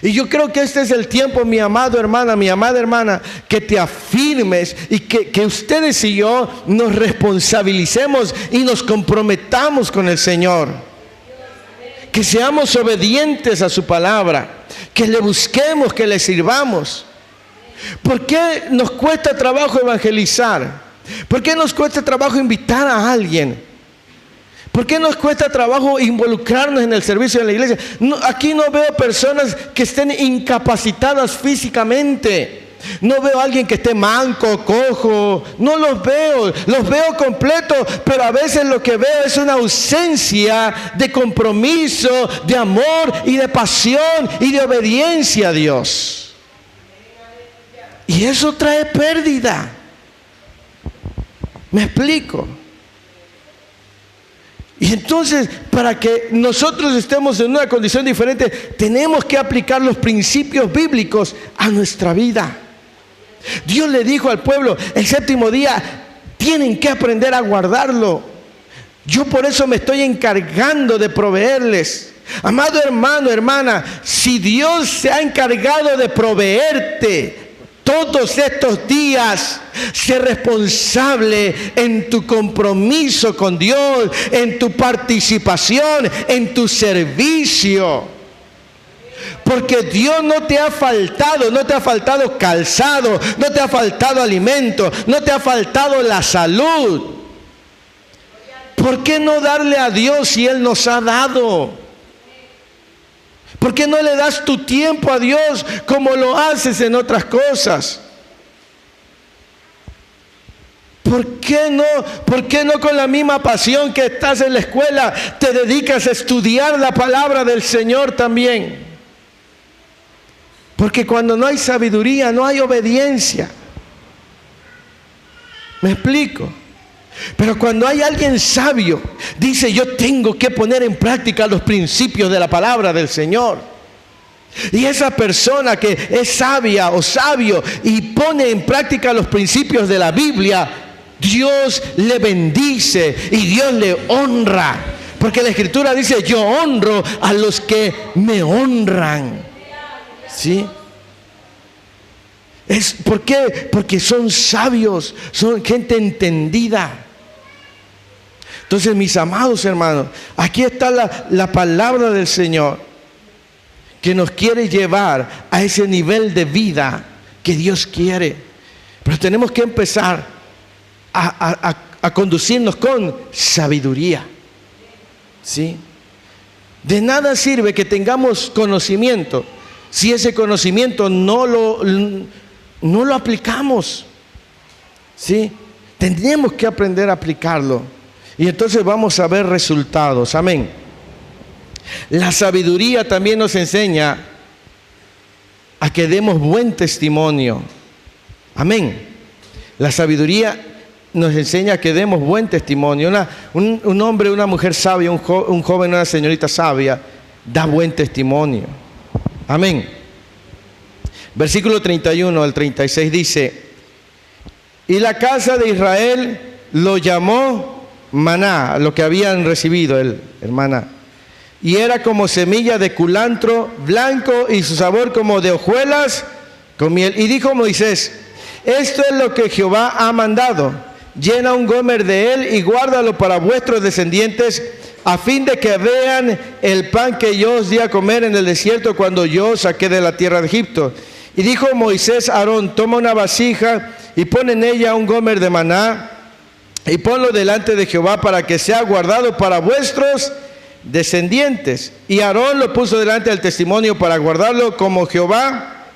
Y yo creo que este es el tiempo, mi amado hermana, mi amada hermana, que te afirmes y que ustedes y yo nos responsabilicemos y nos comprometamos con el Señor. Que seamos obedientes a su palabra, que le busquemos, que le sirvamos. ¿Por qué nos cuesta trabajo evangelizar? ¿Por qué nos cuesta trabajo invitar a alguien? ¿Por qué nos cuesta trabajo involucrarnos en el servicio de la iglesia? Aquí no veo personas que estén incapacitadas físicamente. No veo a alguien que esté manco, cojo. No los veo completos, pero a veces lo que veo es una ausencia de compromiso, de amor y de pasión y de obediencia a Dios. Y eso trae pérdida. ¿Me explico? Y entonces, para que nosotros estemos en una condición diferente, tenemos que aplicar los principios bíblicos a nuestra vida. Dios le dijo al pueblo, el 7º día, tienen que aprender a guardarlo. Yo por eso me estoy encargando de proveerles. Amado hermano, hermana, si Dios se ha encargado de proveerte todos estos días, sé responsable en tu compromiso con Dios, en tu participación, en tu servicio. Porque Dios no te ha faltado calzado, no te ha faltado alimento, no te ha faltado la salud. ¿Por qué no darle a Dios si Él nos ha dado? ¿Por qué no le das tu tiempo a Dios como lo haces en otras cosas? ¿Por qué no con la misma pasión que estás en la escuela te dedicas a estudiar la palabra del Señor también? Porque cuando no hay sabiduría, no hay obediencia. ¿Me explico? Pero cuando hay alguien sabio, dice: yo tengo que poner en práctica los principios de la palabra del Señor. Y esa persona que es sabia o sabio y pone en práctica los principios de la Biblia, Dios le bendice y Dios le honra. Porque la Escritura dice: yo honro a los que me honran. ¿Sí? ¿Por qué? Porque son sabios, son gente entendida. Entonces, mis amados hermanos, aquí está la palabra del Señor que nos quiere llevar a ese nivel de vida que Dios quiere. Pero tenemos que empezar a conducirnos con sabiduría. ¿Sí? De nada sirve que tengamos conocimiento si ese conocimiento no lo aplicamos. ¿Sí? Tendríamos que aprender a aplicarlo. Y entonces vamos a ver resultados. Amén. La sabiduría también nos enseña a que demos buen testimonio. Amén. La sabiduría nos enseña a que demos buen testimonio. Un hombre, una mujer sabia, un joven, una señorita sabia, da buen testimonio. Amén. Versículo 31 al 36 dice: y la casa de Israel lo llamó maná, lo que habían recibido el maná. Y era como semilla de culantro blanco y su sabor como de hojuelas con miel. Y dijo Moisés: esto es lo que Jehová ha mandado. Llena un gomer de él y guárdalo para vuestros descendientes, a fin de que vean el pan que yo os di a comer en el desierto cuando yo os saqué de la tierra de Egipto. Y dijo Moisés a Aarón: toma una vasija y pon en ella un gomer de maná y ponlo delante de Jehová para que sea guardado para vuestros descendientes. Y Aarón lo puso delante del testimonio para guardarlo como Jehová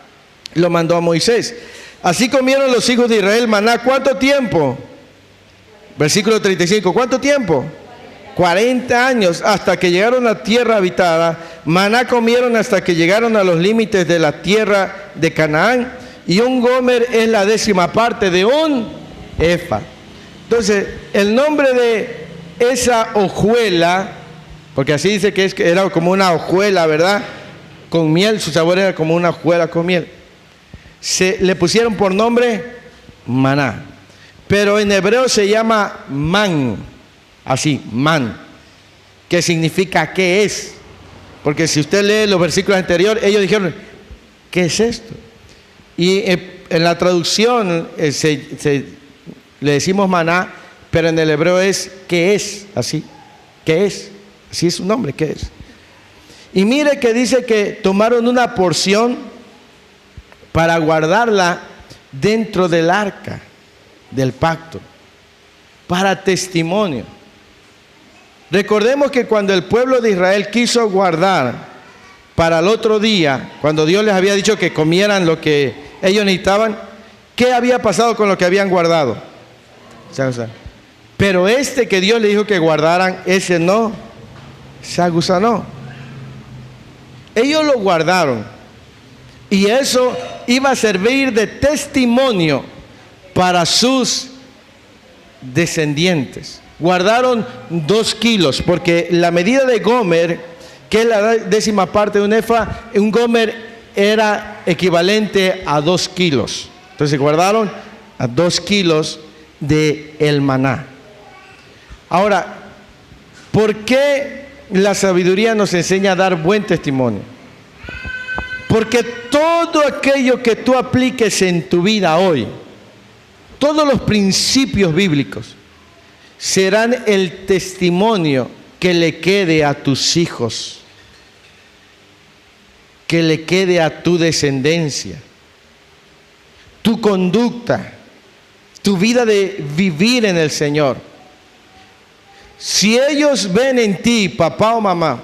lo mandó a Moisés. Así comieron los hijos de Israel maná. ¿Cuánto tiempo? Versículo 35. ¿Cuánto tiempo? 40 años, hasta que llegaron a tierra habitada. Maná comieron hasta que llegaron a los límites de la tierra de Canaán. Y un gomer es la 10ª parte de un efa. Entonces, el nombre de esa hojuela, porque así dice que era como una hojuela, ¿verdad? Con miel, su sabor era como una hojuela con miel. Le pusieron por nombre maná. Pero en hebreo se llama man. Así, man. ¿Qué significa qué es? Porque si usted lee los versículos anteriores, ellos dijeron: ¿qué es esto? Y en la traducción le decimos maná, pero en el hebreo es ¿qué es? Así, ¿qué es? Así es su nombre, ¿qué es? Y mire que dice que tomaron una porción para guardarla dentro del arca del pacto, para testimonio. Recordemos que cuando el pueblo de Israel quiso guardar para el otro día, cuando Dios les había dicho que comieran lo que ellos necesitaban, ¿qué había pasado con lo que habían guardado? Pero que Dios les dijo que guardaran, ese no se agusanó. Ellos lo guardaron y eso iba a servir de testimonio para sus descendientes. Guardaron 2 kilos, porque la medida de gomer, que es la 10ª parte de un efa, un gomer era equivalente a 2 kilos. Entonces guardaron a 2 kilos de el maná. Ahora, ¿por qué la sabiduría nos enseña a dar buen testimonio. Porque todo aquello que tú apliques en tu vida hoy, todos los principios bíblicos, serán el testimonio que le quede a tus hijos, que le quede a tu descendencia, tu conducta, tu vida de vivir en el Señor. Si ellos ven en ti, papá o mamá,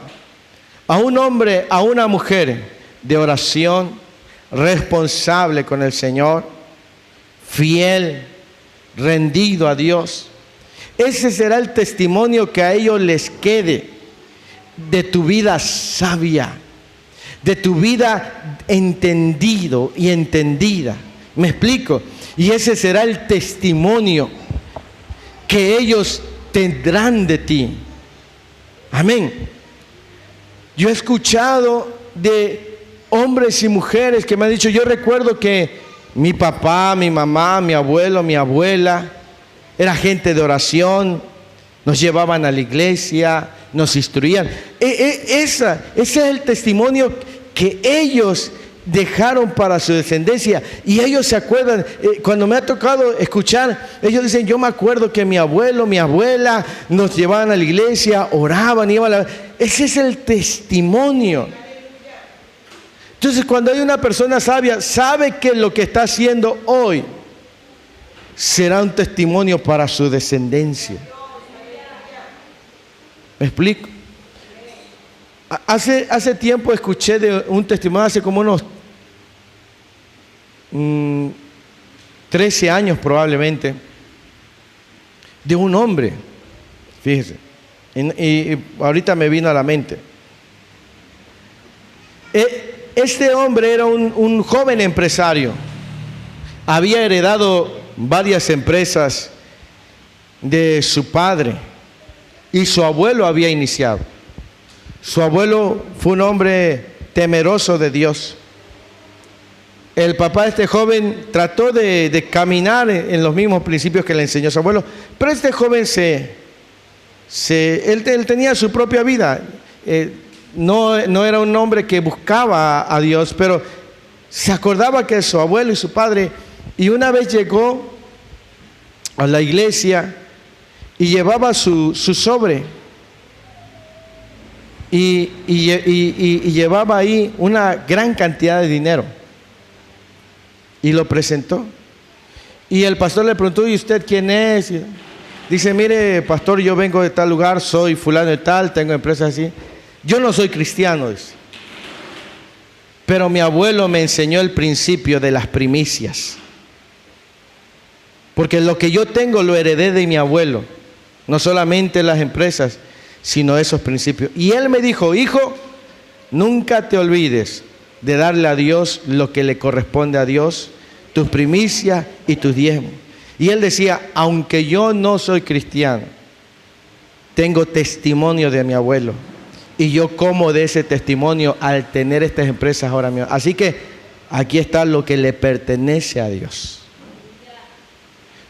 a un hombre, a una mujer de oración, responsable con el Señor, fiel, rendido a Dios, ese será el testimonio que a ellos les quede de tu vida sabia, de tu vida entendido y entendida. ¿Me explico? Y ese será el testimonio que ellos tendrán de ti. Amén. Yo he escuchado de hombres y mujeres que me han dicho, yo recuerdo que mi papá, mi mamá, mi abuelo, mi abuela, era gente de oración, nos llevaban a la iglesia, nos instruían. Ese es el testimonio que ellos dejaron para su descendencia. Y ellos se acuerdan, cuando me ha tocado escuchar, ellos dicen, yo me acuerdo que mi abuelo, mi abuela nos llevaban a la iglesia, oraban, iban a la... Ese es el testimonio. Entonces, cuando hay una persona sabia, sabe que lo que está haciendo hoy será un testimonio para su descendencia. ¿Me explico? Hace tiempo escuché de un testimonio, hace como unos 13 años probablemente, de un hombre, fíjese, y ahorita me vino a la mente. Este hombre era un joven empresario, había heredado varias empresas de su padre y su abuelo había iniciado. Su abuelo fue un hombre temeroso de Dios. El papá de este joven trató de caminar en los mismos principios que le enseñó su abuelo, pero este joven él tenía su propia vida. No era un hombre que buscaba a Dios, pero se acordaba que su abuelo y su padre, y una vez llegó a la iglesia y llevaba su sobre. Y llevaba ahí una gran cantidad de dinero y lo presentó, y el pastor le preguntó, ¿y usted quién es? Y dice, mire pastor, yo vengo de tal lugar, soy fulano de tal, tengo empresas así, yo no soy cristiano, dice, pero mi abuelo me enseñó el principio de las primicias, porque lo que yo tengo lo heredé de mi abuelo, no solamente las empresas, sino esos principios. Y él me dijo, hijo, nunca te olvides de darle a Dios lo que le corresponde a Dios, tus primicias y tus diezmos. Y él decía, aunque yo no soy cristiano, tengo testimonio de mi abuelo, y yo como de ese testimonio al tener estas empresas ahora mismo. Así que aquí está lo que le pertenece a Dios.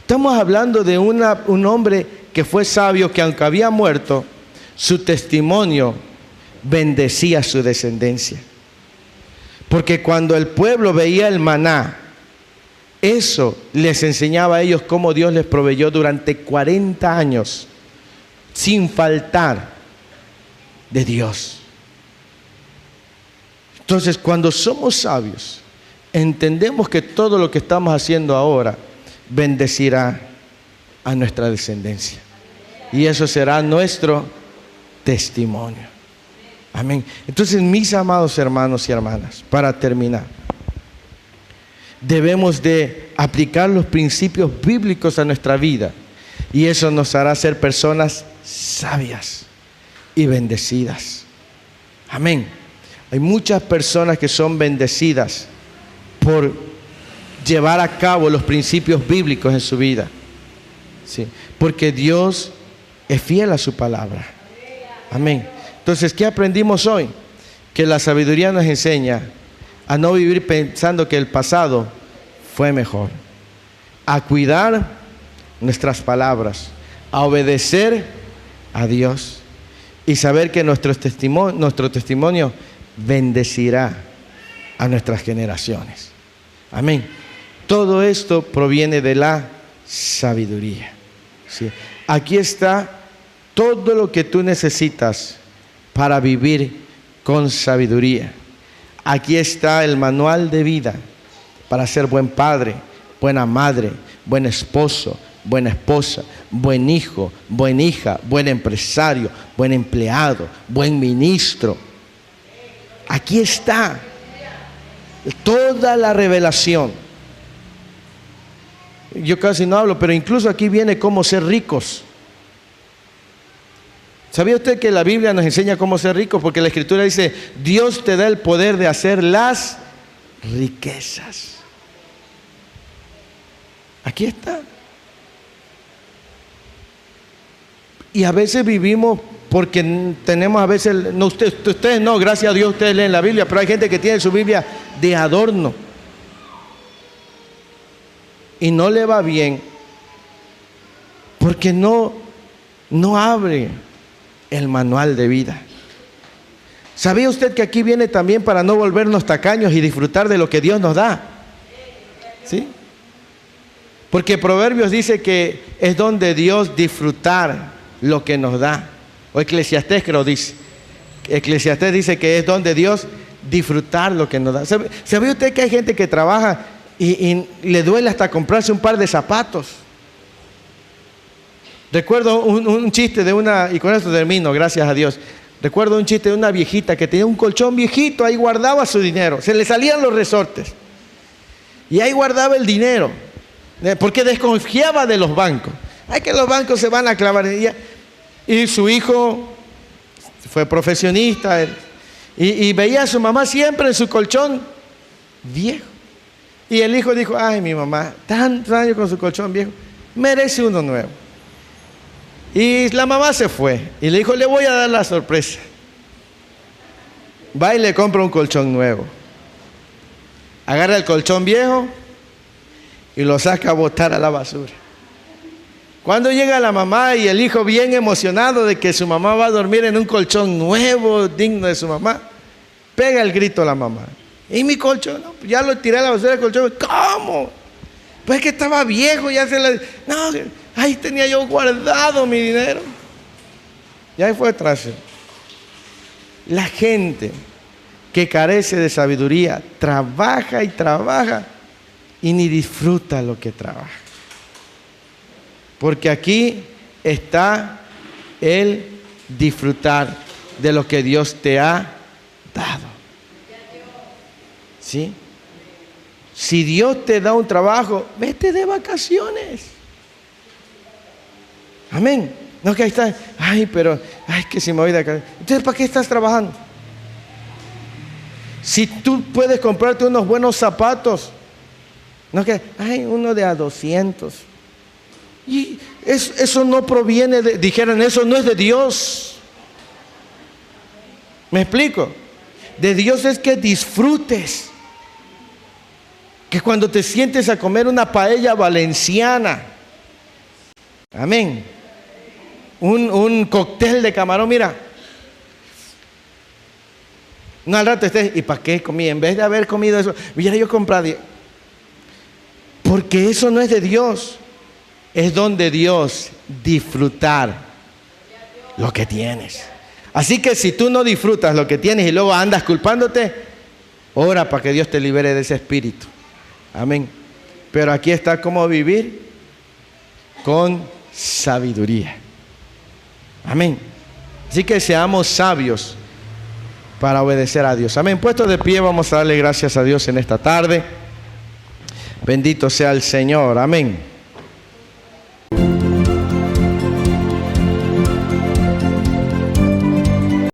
Estamos hablando de un hombre que fue sabio, que aunque había muerto, su testimonio bendecía a su descendencia. Porque cuando el pueblo veía el maná, eso les enseñaba a ellos cómo Dios les proveyó durante 40 años, sin faltar de Dios. Entonces, cuando somos sabios, entendemos que todo lo que estamos haciendo ahora bendecirá a nuestra descendencia. Y eso será nuestro testimonio. Amén. Entonces, mis amados hermanos y hermanas, para terminar, debemos de aplicar los principios bíblicos a nuestra vida, y eso nos hará ser personas sabias y bendecidas. Amén. Hay muchas personas que son bendecidas por llevar a cabo los principios bíblicos en su vida. Sí, porque Dios es fiel a su palabra. Amén. Entonces, ¿qué aprendimos hoy? Que la sabiduría nos enseña a no vivir pensando que el pasado fue mejor, a cuidar nuestras palabras, a obedecer a Dios y saber que nuestro testimonio bendecirá a nuestras generaciones. Amén. Todo esto proviene de la sabiduría. ¿Sí? Aquí está todo lo que tú necesitas para vivir con sabiduría. Aquí está el manual de vida para ser buen padre, buena madre, buen esposo, buena esposa, buen hijo, buena hija, buen empresario, buen empleado, buen ministro. Aquí está toda la revelación. Yo casi no hablo, pero incluso aquí viene cómo ser ricos. ¿Sabía usted que la Biblia nos enseña cómo ser ricos? Porque la Escritura dice, Dios te da el poder de hacer las riquezas. Aquí está. Y a veces vivimos porque tenemos a veces, no, ustedes no, gracias a Dios ustedes leen la Biblia, pero hay gente que tiene su Biblia de adorno y no le va bien porque no abre el manual de vida. ¿Sabía usted que aquí viene también para no volvernos tacaños y disfrutar de lo que Dios nos da? ¿Sí? Porque Proverbios dice que es donde Dios disfrutar lo que nos da. O Eclesiastés creo dice. Eclesiastés dice que es donde Dios disfrutar lo que nos da. ¿Sabía usted que hay gente que trabaja y le duele hasta comprarse un par de zapatos? Recuerdo un chiste de una, y con esto termino, gracias a Dios. Recuerdo un chiste de una viejita que tenía un colchón viejito, ahí guardaba su dinero. Se le salían los resortes. Y ahí guardaba el dinero. Porque desconfiaba de los bancos. Ay, que los bancos se van a clavar. Y su hijo fue profesionista. Y veía a su mamá siempre en su colchón viejo. Y el hijo dijo, ay, mi mamá, tantos años con su colchón viejo, merece uno nuevo. Y la mamá se fue y le dijo, le voy a dar la sorpresa. Va y le compra un colchón nuevo. Agarra el colchón viejo y lo saca a botar a la basura. Cuando llega la mamá y el hijo bien emocionado de que su mamá va a dormir en un colchón nuevo, digno de su mamá, pega el grito a la mamá. ¿Y mi colchón? No, ya lo tiré a la basura del colchón. ¿Cómo? Pues es que estaba viejo, ya se le... No, ahí tenía yo guardado mi dinero. Y ahí fue atrás. La gente que carece de sabiduría trabaja y trabaja y ni disfruta lo que trabaja. Porque aquí está el disfrutar de lo que Dios te ha dado. ¿Sí? Si Dios te da un trabajo, vete de vacaciones. Amén. No que ahí está, ay, pero, ay, que si me voy de acá. Entonces, ¿para qué estás trabajando? Si tú puedes comprarte unos buenos zapatos, no que, ay, uno de a 200. Y eso no proviene de, dijeran, eso no es de Dios. ¿Me explico? De Dios es que disfrutes. Que cuando te sientes a comer una paella valenciana, amén, un cóctel de camarón, mira, no al rato estés, ¿y para qué comí? En vez de haber comido eso, hubiera yo comprado. Porque eso no es de Dios. Es donde Dios disfrutar lo que tienes. Así que si tú no disfrutas lo que tienes y luego andas culpándote, ora para que Dios te libere de ese espíritu. Amén. Pero aquí está cómo vivir con sabiduría. Amén. Así que seamos sabios para obedecer a Dios. Amén. Puestos de pie, vamos a darle gracias a Dios en esta tarde. Bendito sea el Señor. Amén.